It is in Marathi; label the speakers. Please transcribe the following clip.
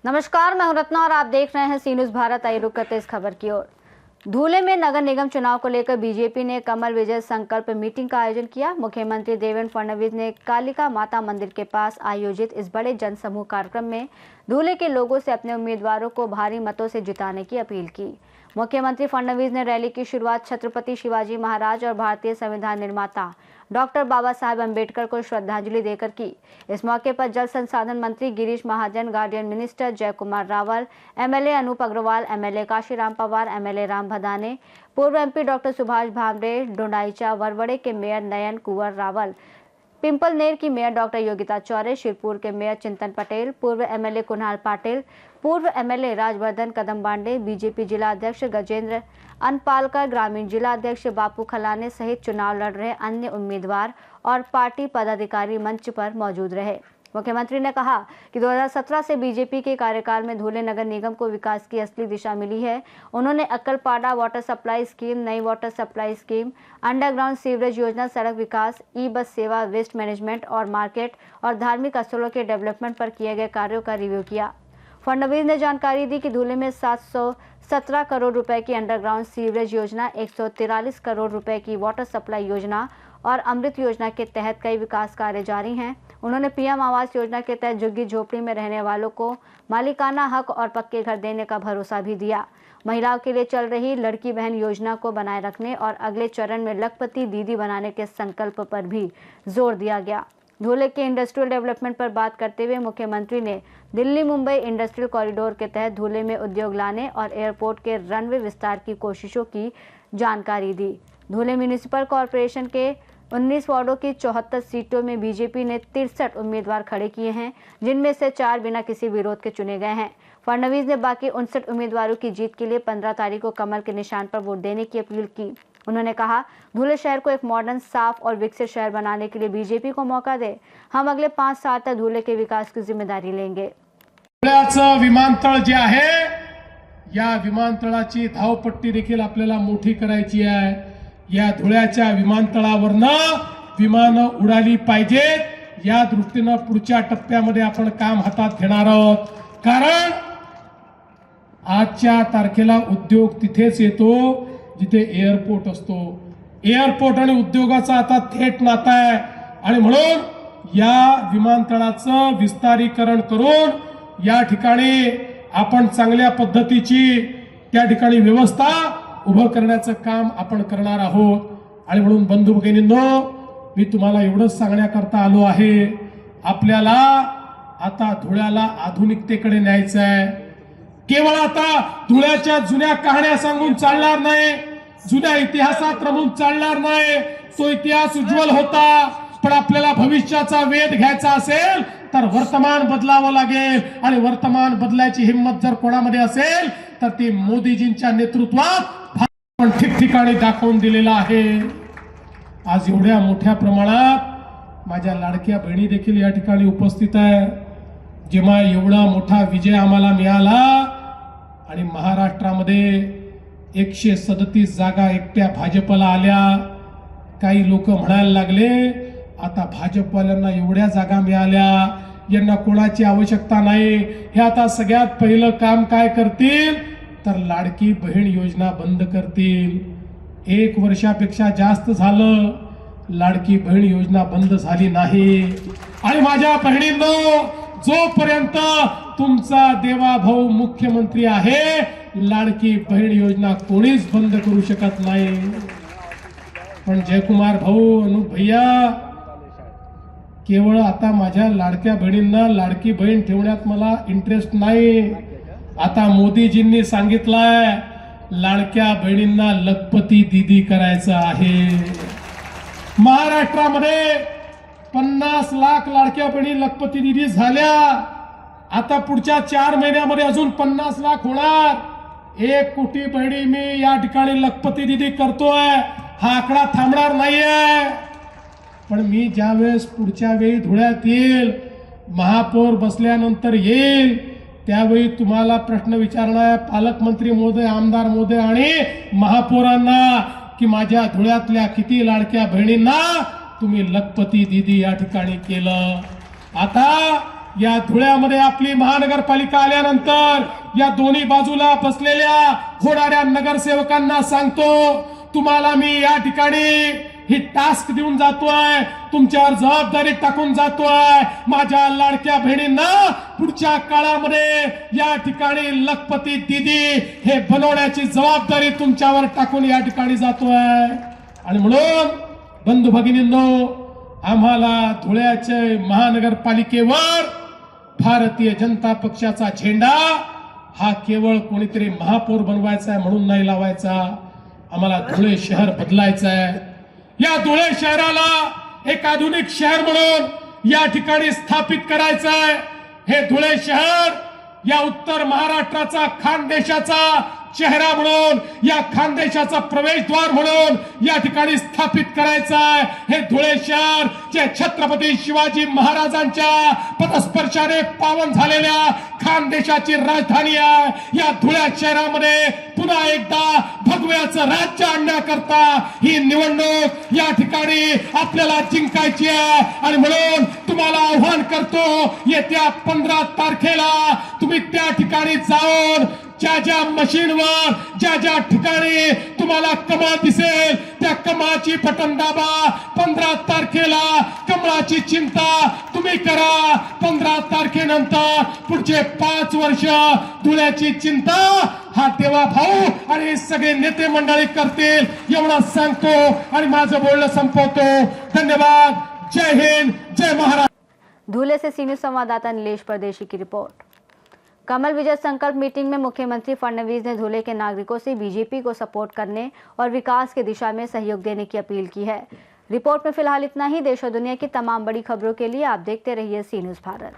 Speaker 1: नमस्कार, मैं हूं रत्ना और आप देख रहे हैं सी न्यूज़ भारत। आई रुक करते इस खबर की ओर। धूले में नगर निगम चुनाव को लेकर बीजेपी ने कमल विजय संकल्प मीटिंग का आयोजन किया। मुख्यमंत्री देवेंद्र फडणवीस ने कालिका माता मंदिर के पास आयोजित इस बड़े जनसमूह कार्यक्रम में धूले के लोगों से अपने उम्मीदवारों को भारी मतों से जिताने की अपील की। मुख्यमंत्री फडणवीस ने रैली की शुरुआत छत्रपति शिवाजी महाराज और भारतीय संविधान निर्माता डॉक्टर बाबा साहेब अम्बेडकर को श्रद्धांजलि देकर की। इस मौके पर जल संसाधन मंत्री Girish Mahajan, guardian minister Jay Kumar Rawal, MLA Anup Agrawal, MLA Kashiram Pawar, MLA Ram Bhadane, पूर्व एमपी डॉक्टर सुभाष भामरे, डोंडाईचा वरवड़े के मेयर नयन कुंवर रावल, पिंपलनेर की मेयर डॉक्टर योगिता चौरे, शिरपुर के मेयर चिंतन पटेल, पूर्व एमएलए कुणाल पाटिल, पूर्व एमएलए राजवर्धन कदमबांडे, बीजेपी जिला अध्यक्ष गजेंद्र अनपालकर, ग्रामीण जिला अध्यक्ष बापू खलाने सहित चुनाव लड़ रहे अन्य उम्मीदवार और पार्टी पदाधिकारी मंच पर मौजूद रहे। मुख्यमंत्री ने कहा कि 2017 से बीजेपी के कार्यकाल में धूले नगर निगम को विकास की असली दिशा मिली है। उन्होंने अक्कलपाड़ा वाटर सप्लाई स्कीम, नई water supply scheme, underground sewerage योजना, सड़क विकास, ई बस सेवा, वेस्ट मैनेजमेंट और मार्केट और धार्मिक स्थलों के डेवलपमेंट पर किए गए कार्यों का रिव्यू किया। फडणवीस ने जानकारी दी कि धूले में 717 करोड़ रुपए की अंडरग्राउंड सीवरेज योजना, 143 करोड़ रुपए की वाटर सप्लाई योजना और अमृत योजना के तहत कई विकास कार्य जारी हैं। उन्होंने पीएम आवास योजना के तहत झुग्गी झोपड़ी में रहने वालों को मालिकाना हक और पक्के घर देने का भरोसा भी दिया। महिलाओं के लिए चल रही लड़की बहन योजना को बनाए रखने और अगले चरण में लखपति दीदी बनाने के संकल्प पर भी जोर दिया गया। धूले के इंडस्ट्रियल डेवलपमेंट पर बात करते हुए मुख्यमंत्री ने दिल्ली मुंबई इंडस्ट्रियल कॉरिडोर के तहत धूले में उद्योग लाने और एयरपोर्ट के रनवे विस्तार की कोशिशों की जानकारी दी। धूले म्यूनिसिपल कॉरपोरेशन के 19 वार्डों की 74 सीटों में बीजेपी ने 63 उम्मीदवार खड़े किए हैं, जिनमें से 4 बिना किसी विरोध के चुने गए हैं। फडणवीस ने बाकी 59 उम्मीदवारों की जीत के लिए 15 तारीख को कमल के निशान पर वोट देने की अपील की। उन्होंने कहा, धूले शहर को एक मॉडर्न, साफ और विकसित शहर बनाने के लिए बीजेपी को मौका दे। हम अगले 5 साल तक धूले के विकास की जिम्मेदारी लेंगे।
Speaker 2: धुळ्याचं विमानतळ जे आहे, या विमानतळाची धावपट्टी देखील आपल्याला मोठी करायची आहे। या धुळ्याच्या विमानतळावरनं विमानं उडाली पाहिजेत, या दृष्टीनं पुढच्या टप्प्यामध्ये आपण काम हातात घेणार आहोत। कारण आजच्या तारखेला उद्योग तिथेच येतो जिथे एअरपोर्ट असतो। एअरपोर्ट आणि उद्योगाचा आता थेट नाता आहे आणि म्हणून या विमानतळाचं विस्तारीकरण करून या ठिकाणी आपण चांगल्या पद्धतीची त्या ठिकाणी व्यवस्था उभं करण्याचं काम आपण करणार आहोत। आणि म्हणून बंधू भगिनींनो, मी तुम्हाला एवढंच सांगण्याकरता आलो आहे, आपल्याला आता धुळ्याला आधुनिकतेकडे न्यायचं आहे। केवळ आता धुळ्याच्या जुन्या कहाण्या सांगून चालणार नाही, जुन्या इतिहासात रमून चालणार नाही। तो इतिहास उज्ज्वल होता, पण आपल्याला भविष्याचा वेध घ्यायचा असेल तर वर्तमान बदलावं लागेल। आणि वर्तमान बदलायची हिम्मत जर कोणामध्ये असेल तर ती मोदीजींच्या नेतृत्वात आपण ठिकठिकाणी दाखवून दिलेला आहे। आज एवढ्या मोठ्या प्रमाणात माझ्या लाडक्या बहिणी देखील या ठिकाणी उपस्थित आहे। जेव्हा एवढा मोठा विजय आम्हाला मिळाला आणि महाराष्ट्रामध्ये 137 जागा एकट्या भाजपला आल्या, काही लोक म्हणायला लागले आता भाजपवाल्यांना एवढ्या जागा मिळाल्या, यांना कोणाची आवश्यकता नाही। हे आता सगळ्यात पहिलं काम काय करतील तर लाडकी बहीण योजना बंद करतील। 1 वर्षापेक्षा जास्त झालं, लाडकी बहीण योजना बंद झाली नाही। आणि माझ्या बहिणींनो, जोपर्यंत तुमचा देवाभाऊ मुख्यमंत्री आहे, लाडकी बहीण योजना कोणीच बंद करू शकत नाही। पण जयकुमार भाऊ, अनूप भैया, केवळ आता माझ्या लाडक्या बहिणींना लाडकी बहीण ठेवण्यात मला इंटरेस्ट नाही। आता मोदीजींनी सांगितलंय लाडक्या बहिणींना लखपती दीदी करायचं आहे। महाराष्ट्रामध्ये 50 लाख लाडक्या बहिणी लखपती दीदी झाल्या। आता पुढच्या 4 महिन्यामध्ये अजून 50 लाख होणार। 1 कोटी बहिणी मी या ठिकाणी लखपती दीदी करतोय। हा आकडा थांबणार नाहीये। पण मी ज्यावेळेस पुढच्या वेळी धुळ्यात येईल, महापौर बसल्यानंतर येईल, त्यावेळी तुम्हाला प्रश्न विचारणार पालकमंत्री महोदय, आमदार महोदय आणि महापौरांना की माझ्या धुळ्यातल्या किती लाडक्या बहिणींना तुम्ही लखपती दीदी या ठिकाणी केलं। आता या धुळ्यामध्ये आपली महानगरपालिका आल्यानंतर या दोन्ही बाजूला बसलेल्या होणाऱ्या नगरसेवकांना सांगतो, तुम्हाला मी या ठिकाणी ही टास्क देऊन जातोय, तुमच्यावर जबाबदारी टाकून जातोय। माझ्या लाडक्या बहिणींना पुढच्या काळामध्ये या ठिकाणी लखपती दीदी हे बनवण्याची जबाबदारी तुमच्यावर टाकून या ठिकाणी जातोय। आणि म्हणून बंधू भगिनींनो, आम्हाला धुळ्याच्या महानगरपालिकेवर भारतीय जनता पक्षाचा झेंडा हा केवळ कोणीतरी महापौर बनवायचा आहे म्हणून नाही लावायचा, आम्हाला धुळे शहर बदलायचं आहे। या धुळे शहराला एक आधुनिक शहर म्हणून या ठिकाणी स्थापित करायचं आहे। हे धुळे शहर या उत्तर महाराष्ट्राचा खानदेशाचा चेहरा म्हणून, या खानदेशाचा प्रवेशद्वार म्हणून या ठिकाणी स्थापित करायचं आहे। हे धुळे शहर जे छत्रपती शिवाजी महाराजांच्या पदस्पर्शाने पावन झालेल्या खानदेशाची राजधानी आहे। या धुळे शहरामध्ये पुन्हा एकदा भगव्याचं राज्य आणण्याकरता ही निवडणूक या ठिकाणी आपल्याला जिंकायची आहे। आणि म्हणून तुम्हाला आव्हान करतो, येत्या 15 तारखेला तुम्ही त्या ठिकाणी जाऊन ज्या ज्या मशीनवर ज्या ज्या ठिकाणी तुम्हाला कमळ दिसेल त्या कमळाची बटन दाबा। 15 तारखेला कमळाची चिंता तुम्ही करा। 15 तारखेनंतर पुढचे 5 वर्ष धुळ्याची चिंता हा देवा भाऊ आणि सगळे नेते मंडळी करतील, एवढं सांगतो आणि माझं बोलणं संपवतो। धन्यवाद। जय हिंद, जय महाराष्ट्र।
Speaker 1: धुले से सी न्यूज़ संवाददाता नीलेश परदेशी की रिपोर्ट। कमल विजय संकल्प मीटिंग में मुख्यमंत्री फडणवीस ने धुले के नागरिकों से बीजेपी को सपोर्ट करने और विकास की दिशा में सहयोग देने की अपील की है। रिपोर्ट में फिलहाल इतना ही। देश और दुनिया की तमाम बड़ी खबरों के लिए आप देखते रहिए सी न्यूज़ भारत।